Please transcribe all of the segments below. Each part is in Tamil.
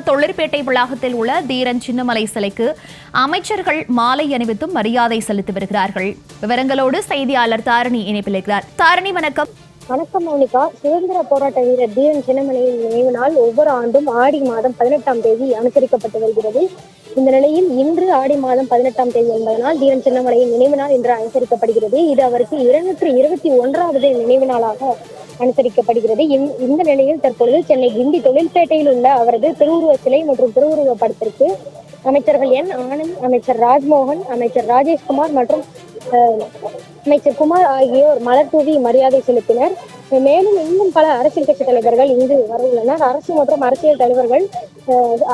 தொழிற்பேட்டை வளாகத்தில் உள்ள தீரன் சின்னமலை சிலைக்கு அமைச்சர்கள் மாலை அணிவித்தும் மரியாதை செலுத்தி வருகிறார்கள். விவரங்களோடு செய்தியாளர் தாரணி இணைப்பில் இருக்கிறார். தாரணி, வணக்கம். வணக்கம் மோனிகா. சுதந்திர போராட்ட வீரர் தீரன் சின்னமலையின் நினைவு நாள் ஒவ்வொரு ஆண்டும் ஆடி மாதம் 18ஆம் தேதி அனுசரிக்கப்பட்டு வருகிறது. இந்த நிலையில் இன்று ஆடி மாதம் 18ஆம் தேதி என்பதனால் தீரன் சின்னமலையின் நினைவு நாள் இன்று அனுசரிக்கப்படுகிறது. இது அவருக்கு 221வது நினைவு நாளாக அனுசரிக்கப்படுகிறது. இந்த நிலையில் தற்பொழுது சென்னை கிண்டி தொழில்பேட்டையில் உள்ள அவரது திருவுருவ சிலை மற்றும் திருவுருவ படத்திற்கு அமைச்சர்கள் என் ஆனந்த், அமைச்சர் ராஜ்மோகன், அமைச்சர் ராஜேஷ்குமார் மற்றும் அமைச்சர் குமார் ஆகியோர் மலர் தூவி மரியாதை செலுத்தினர். மேலும் இன்னும் பல அரசியல் கட்சி தலைவர்கள் இங்கு வர உள்ளனர். அரசு மற்றும் அரசியல் தலைவர்கள்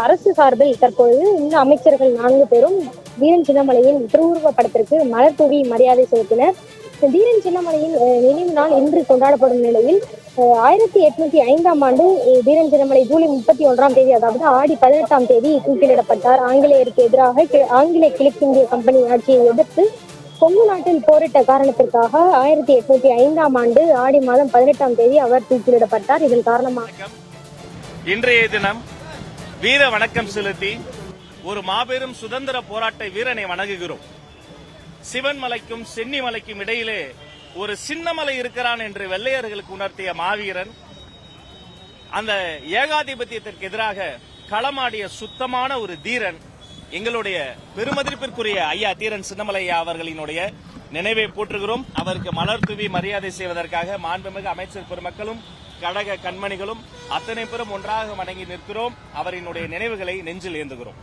அரசு சார்பில் தற்பொழுது இந்த அமைச்சர்கள் 4 பேரும் தீரன் சின்னமலையின் திருவுருவ படத்திற்கு மலர் தூவி மரியாதை செலுத்தினர். தீரன் சின்னமலையின் நினைவு நாள் இன்று கொண்டாடப்படும் நிலையில் 1805ஆம் ஆண்டு தீரன் சின்னமலை ஜூலை 31ஆம் தேதி, அதாவது ஆடி 18ஆம் தேதி தூக்கிலிடப்பட்டார். ஆங்கிலேயருக்கு எதிராக ஆங்கிலேய கிழக்கிந்திய கம்பெனி ஆட்சியை எதிர்த்து கொங்கு நாட்டில் போரிட்ட காரணத்திற்காக 1805ஆம் ஆண்டு ஆடி மாதம் 18ஆம் தேதி அவர் தூக்கிலிடப்பட்டார். இதன் காரணமாக இன்றைய தினம் வீர வணக்கம் செலுத்தி ஒரு மாபெரும் சுதந்திர போராட்ட வீரனை வணங்குகிறோம். சிவன்மலைக்கும் சென்னிமலைக்கும் இடையிலே ஒரு சின்னமலை இருக்கிறான் என்று வெள்ளையர்களுக்கு உணர்த்திய மாவீரன், அந்த ஏகாதிபத்தியத்திற்கு எதிராக களமாடிய சுத்தமான ஒரு தீரன், எங்களுடைய பெருமதிப்பிற்குரிய ஐயா தீரன் சின்னமலை அவர்களினுடைய நினைவை போற்றுகிறோம். அவருக்கு மலர் தூவி மரியாதை செய்வதற்காக மாண்புமிகு அமைச்சர் பெருமக்களும் கழக கண்மணிகளும் அத்தனை பேரும் ஒன்றாக வணங்கி நிற்கிறோம். அவரினுடைய நினைவுகளை நெஞ்சில் ஏந்துகிறோம்.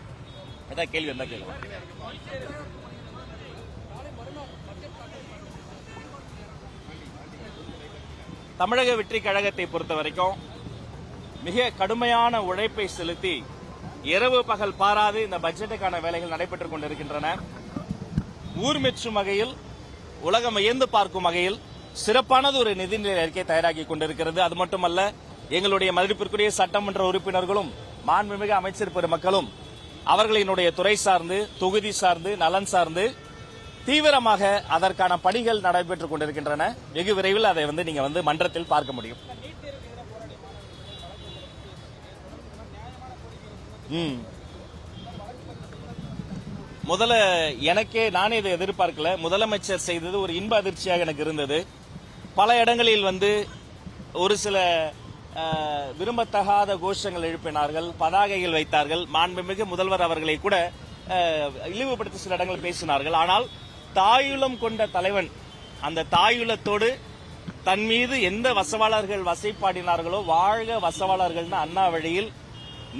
அதான் கேள்வி வந்தா கேள்வி. தமிழக வெற்றி கழகத்தை பொறுத்த வரைக்கும் மிக கடுமையான உழைப்பை செலுத்தி இரவு பகல் பாராது இந்த பட்ஜெட்டுக்கான வேலைகள் நடைபெற்றுக் கொண்டிருக்கின்றன. ஊர் மெச்சும் வகையில், உலகம் வியந்து பார்க்கும் வகையில் சிறப்பானது ஒரு நிதிநிலை அறிக்கை தயாராகி கொண்டிருக்கிறது. அது மட்டுமல்ல, எங்களுடைய மதிப்பிற்குரிய சட்டமன்ற உறுப்பினர்களும் மாண்புமிகு அமைச்சர் பெருமக்களும் அவர்களினுடைய துறை சார்ந்து, தொகுதி சார்ந்து, நலன் சார்ந்து தீவிரமாக அதற்கான பணிகள் நடைபெற்றுக் கொண்டிருக்கின்றன. வெகு விரைவில் அதை நீங்க மன்றத்தில் பார்க்க முடியும். முதல்ல எனக்கே நானே இதை எதிர்பார்க்கல. முதலமைச்சர் செய்தது ஒரு இன்ப அதிர்ச்சியாக எனக்கு இருந்தது. பல இடங்களில் ஒரு சில விரும்பத்தகாத கோஷங்கள் எழுப்பினார்கள், பதாகைகள் வைத்தார்கள். மாண்புமிகு முதல்வர் அவர்களை கூட இழிவுபடுத்தி சில இடங்கள் பேசினார்கள். ஆனால் தாயுளம் கொண்ட தலைவன், அந்த தாயுளத்தோடு தன் மீது எந்த வசவாளர்கள் வசைப்பாடினார்களோ, வாழ்க வசவாளர்கள் அண்ணா வழியில்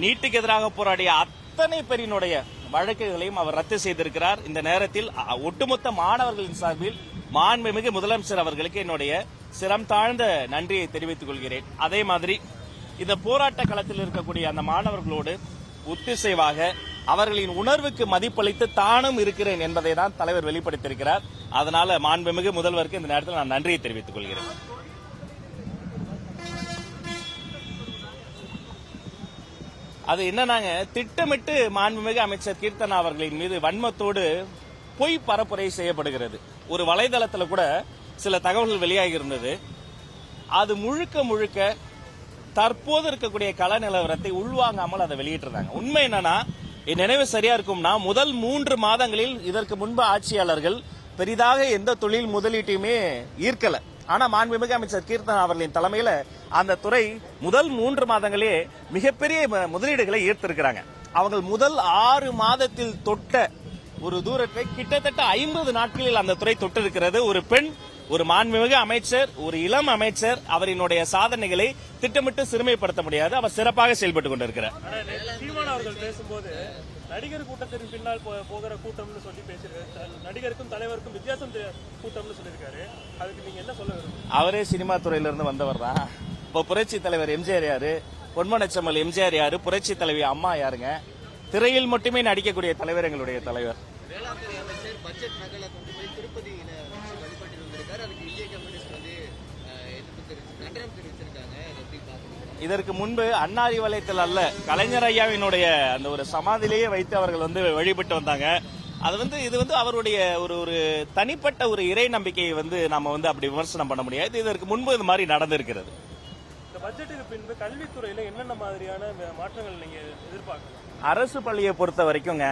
நீட்டுக்கு எதிராக போராடிய அத்தனை பேரினுடைய வழக்குகளையும் அவர் ரத்து செய்திருக்கிறார். இந்த நேரத்தில் ஒட்டுமொத்த மாணவர்களின் சார்பில் மாண்புமிகு முதலமைச்சர் அவர்களுக்கு என்னுடைய சிரம் தாழ்ந்த நன்றியை தெரிவித்துக் கொள்கிறேன். அதே மாதிரி இந்த போராட்ட களத்தில் இருக்கக்கூடிய அந்த மாணவர்களோடு ஒத்திசைவாக அவர்களின் உணர்வுக்கு மதிப்பளித்து தானும் இருக்கிறேன் என்பதை தான் தலைவர் வெளிப்படுத்தியிருக்கிறார். அதனால மாண்புமிகு முதல்வருக்கு இந்த நேரத்தில் நான் நன்றியை தெரிவித்துக் கொள்கிறேன். அது என்னன்னாங்க, திட்டமிட்டு மாண்புமிகு அமைச்சர் கீர்த்தனா அவர்களின் மீது வன்மத்தோடு பொய் பரப்புரை செய்யப்படுகிறது. ஒரு வலைதளத்தில் கூட சில தகவல்கள் வெளியாகி இருந்தது. அது முழுக்க முழுக்க தற்போது இருக்கக்கூடிய கள நிலவரத்தை உள்வாங்காமல் அதை வெளியிட்டிருந்தாங்க. உண்மை என்னன்னா, என் நினைவு சரியா இருக்கும்னா, முதல் 3 மாதங்களில் இதற்கு முன்பு ஆட்சியாளர்கள் பெரிதாக எந்த தொழில் முதலீட்டையுமே ஈர்க்கல. ஆனா மாண்புமிகு அமைச்சர் கீர்த்தனா அவர்களின் தலைமையில அந்த துறை முதல் 3 மாதங்களே மிகப்பெரிய முதலீடுகளை ஈர்த்திருக்கிறாங்க. அவங்க முதல் 6 மாதத்தில் தொட்ட ஒரு தூரத்தை கிட்டத்தட்ட 50 நாட்களில் அந்த துறை தொட்டிருக்கிறது. ஒரு பெண், ஒரு மாண்புமிகு அமைச்சர், ஒரு இளம் அமைச்சர், அவரினுடைய சாதனைகளை திட்டமிட்டு சிறுமைப்படுத்த முடியாது. அவர் சிறப்பாக செயல்பட்டுக் கொண்டிருக்கிறார். சீமான் அவர்கள் பேசும்போது நடிகர் கூட்டத்தின் பின்னால் போகிற கூட்டம்னு சொல்லி பேசியிருக்காரு. நடிகருக்கும் தலைவருக்கும் வித்தியாசம் கூட்டம்னு சொல்லியிருக்காரு. அதுக்கு நீங்க என்ன சொல்ல விரும்புறீங்க? அவரே சினிமா துறையிலிருந்து வந்தவர் தான். இப்போ புரட்சி தலைவர் எம்ஜிஆர் யாரு, பொன்மனச்செம்மல் எம்ஜிஆர் யாரு, புரட்சி தலைவி அம்மா யாருங்க? திரையில் மட்டுமே நடிக்கக்கூடிய தலைவர் எங்களுடைய தலைவர். இதற்கு முன்பு அண்ணாரி வலயத்தில் அல்ல, கலைஞர் ஐயாவினுடைய அந்த ஒரு சமாதியிலேயே வைத்து அவர்கள் வழிபட்டு வந்தாங்க. அது இது அவருடைய ஒரு தனிப்பட்ட ஒரு இறை நம்பிக்கையை நாம அப்படி விமர்சனம் பண்ண முடியாது. இதற்கு முன்பு இது மாதிரி நடந்திருக்கிறது. இந்த பட்ஜெட்டுக்கு பின்பு கல்வித்துறையில என்னென்ன மாதிரியான மாற்றங்கள் நீங்க எதிர்பார்க்கலாம்? அரசு பள்ளியை பொறுத்த வரைக்குங்க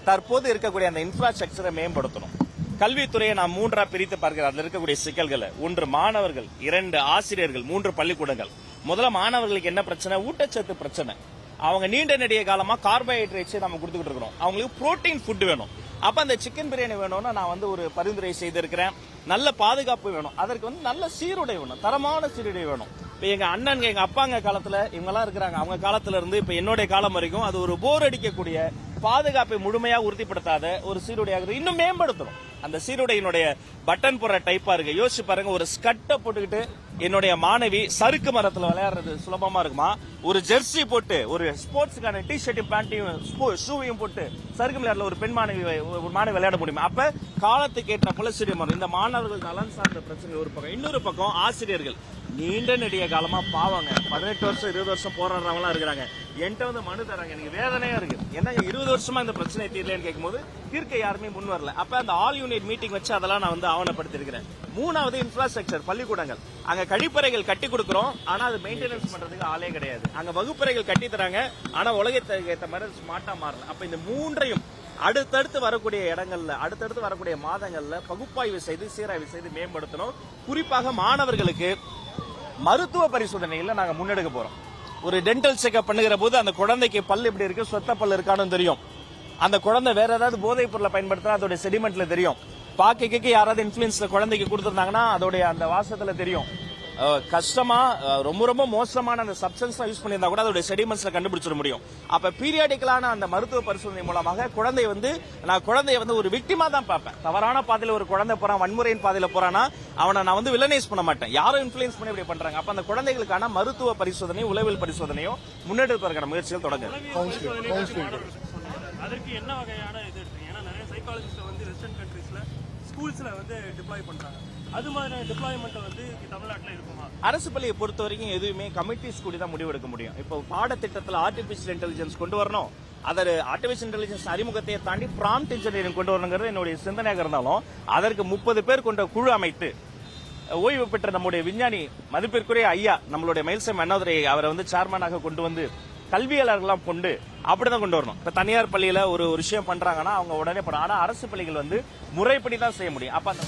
தற்போது இருக்கக்கூடிய அந்த இன்ஃப்ராஸ்ட்ரக்சரை மேம்படுத்தணும். கல்வித்துறையை நான் 3ஆ பிரித்து பார்க்கிறேன். அதில் இருக்கக்கூடிய சிக்கல்களை 1 மாணவர்கள், 2 ஆசிரியர்கள், 3 பள்ளிக்கூடங்கள். முதல்ல மாணவர்களுக்கு என்ன பிரச்சனை? ஊட்டச்சத்து பிரச்சனை. அவங்க நீண்ட நெடிய காலமா கார்போஹைட்ரேட்ஸ் நம்ம கொடுத்துக்கிட்டு இருக்கிறோம். அவங்களுக்கு புரோட்டீன் ஃபுட் வேணும். அப்ப அந்த சிக்கன் பிரியாணி வேணும்னா நான் வந்து ஒரு பரிந்துரை செய்திருக்கிறேன். நல்ல பாதுகாப்பு வேணும். அதற்கு வந்து நல்ல சீருடை வேணும், தரமான சீருடை வேணும். இப்ப எங்க அண்ணன், எங்க அப்பாங்க காலத்துல இவங்கெல்லாம் இருக்கிறாங்க. அவங்க காலத்துல இருந்து இப்ப என்னுடைய காலம் வரைக்கும் அது ஒரு போர் அடிக்கக்கூடிய, பாதுகாப்பை முழுமையாக உறுதிப்படுத்தாத ஒரு சீருடையாக இன்னும் மேம்படுத்தணும். அந்த சீருடையினுடைய பட்டன் போற டைப்பா இருக்கு. யோசிச்சு பாருங்க, ஒரு ஸ்கர்ட்டை போட்டுக்கிட்டு என்னுடைய மாணவி சறுக்கு மரத்துல விளையாடுறது சுலபமா இருக்குமா? ஒரு ஜெர்சி போட்டு, ஒரு ஸ்போர்ட்ஸுக்கான டி ஷர்ட்டையும் பேண்ட்டையும் ஷூவையும் போட்டு சறுக்கு விளையாடல ஒரு மாணவி விளையாட முடியுமா? அப்ப காலத்துக்கு ஏற்ற போல சீருடை மாறும். இந்த மாணவர்கள் நலன் சார்ந்த பிரச்சனை ஒரு பக்கம். இன்னொரு பக்கம் ஆசிரியர்கள் நீண்ட நெடிய காலமா பாவாங்க 18 வருஷம் 20 வருஷம் போராடுறவங்களா இருக்கிறாங்க. என்கிட்ட வந்து மனு தராங்க, எனக்கு வேதனையா இருக்கு. ஏன்னா 20 வருஷமா இந்த பிரச்சனை தீரலன்னு கேட்கும்போது தீர்க்க யாருமே முன் வரல. அப்ப அந்த ஆல் யூனிட் மீட்டிங் வச்சு அதெல்லாம் நான் வந்து ஆவணப்படுத்தி இருக்கிறேன். 3வது இன்ஃப்ராஸ்ட்ரக்சர், பள்ளிக்கூடங்கள். அங்க கழிப்பறைகள் கட்டி கொடுக்கிறோம், ஆனா அது மெயின்டெனன்ஸ் பண்றதுக்கு ஆளே கிடையாது. அங்க வகுப்பறைகள் கட்டி தராங்க, ஆனா உலகத்துக்கு ஏற்ற மாதிரி ஸ்மார்ட்டா மாறல. அப்ப இந்த 3ஐயும் அடுத்தடுத்து வரக்கூடிய இடங்கள்ல, அடுத்தடுத்து வரக்கூடிய மாதங்கள்ல பகுப்பாய்வு செய்து சீராய்வு செய்து மேம்படுத்தணும். குறிப்பாக மாணவர்களுக்கு மருத்துவ பரிசோதனையில நாங்க முன்னெடுக்க போறோம். ஒரு டென்டல் செக்அப் பண்ணுகிற போது அந்த குழந்தைக்கு பல் எப்படி இருக்கு, சொத்த பல் இருக்கான்னு தெரியும். அந்த குழந்தை வேற ஏதாவது போதைப் பொருளை பயன்படுத்தினா அதோட செடிமெண்ட்ல தெரியும். பாக்கைக்கு யாராவது இன்ஃபுளுன்ஸ்ல குழந்தைக்கு கொடுத்துருந்தாங்கன்னா அதோடைய அந்த வாசத்துல தெரியும். கஷ்டமா ரொம்ப ரொம்ப மோசமான அந்த சப்ஸ்டன்ஸ் யூஸ் பண்ணியிருந்தா கூட அதோட செடிமெண்ட்ஸ்ல கண்டுபிடிச்சிட முடியும். அப்ப பீரியாடிக்கலான அந்த மருத்துவ பரிசோதனை மூலமாக நான் குழந்தைய வந்து ஒரு விக்டிமா தான் பார்ப்பேன். தவறான பாதையில ஒரு குழந்தை போறான், வன்முறையின் பாதையில போறானா அவனை நான் வந்து வில்லனைஸ் பண்ண மாட்டேன். யாரும் இன்ஃபுளுன்ஸ் பண்ணி இப்படி பண்றாங்க. அப்ப அந்த குழந்தைகளுக்கான மருத்துவ பரிசோதனையும் உளவியல் பரிசோதனையும் முன்னெடுப்பதற்கான முயற்சிகள் தொடங்குது. அதற்கு என்ன வகையான இது இருக்கு? ஏன்னா நிறைய சைக்காலஜிஸ்ட் வந்து வெஸ்டர்ன் கண்ட்ரீஸ்ல ஸ்கூல்ஸ்ல வந்து டிப்ளாய் பண்றாங்க. அது மாதிரி டிப்ளாய்மெண்ட் வந்து தமிழ்நாட்டில் இருக்குமா? அரசு பள்ளியை பொறுத்த வரைக்கும் எதுவுமே கமிட்டிஸ் கூடி தான் முடிவெடுக்க முடியும். இப்போ பாடத்திட்டத்தில் ஆர்டிபிஷியல் இன்டெலிஜென்ஸ் கொண்டு வரணும். அதர் ஆர்டிபிஷியல் இன்டெலிஜென்ஸ் அறிமுகத்தை தாண்டி ப்ராம்ப்ட் இன்ஜினியரிங் கொண்டு வரணுங்கிறது என்னுடைய சிந்தனையாக இருந்தாலும் அதற்கு 30 பேர் கொண்ட குழு அமைத்து ஓய்வு பெற்ற நம்முடைய விஞ்ஞானி மதிப்பிற்குரிய ஐயா நம்மளுடைய மயில்சாமி அண்ணாதுரை அவரை வந்து சேர்மனாக கொண்டு வந்து கல்வியாளர்கள்லாம் கொண்டு அப்படிதான் கொண்டு வரணும். இப்ப தனியார் பள்ளியில ஒரு விஷயம் பண்றாங்கன்னா அவங்க உடனே ஆனா அரசு பள்ளிகள் வந்து முறைப்படி தான் செய்ய முடியும். அப்ப அந்த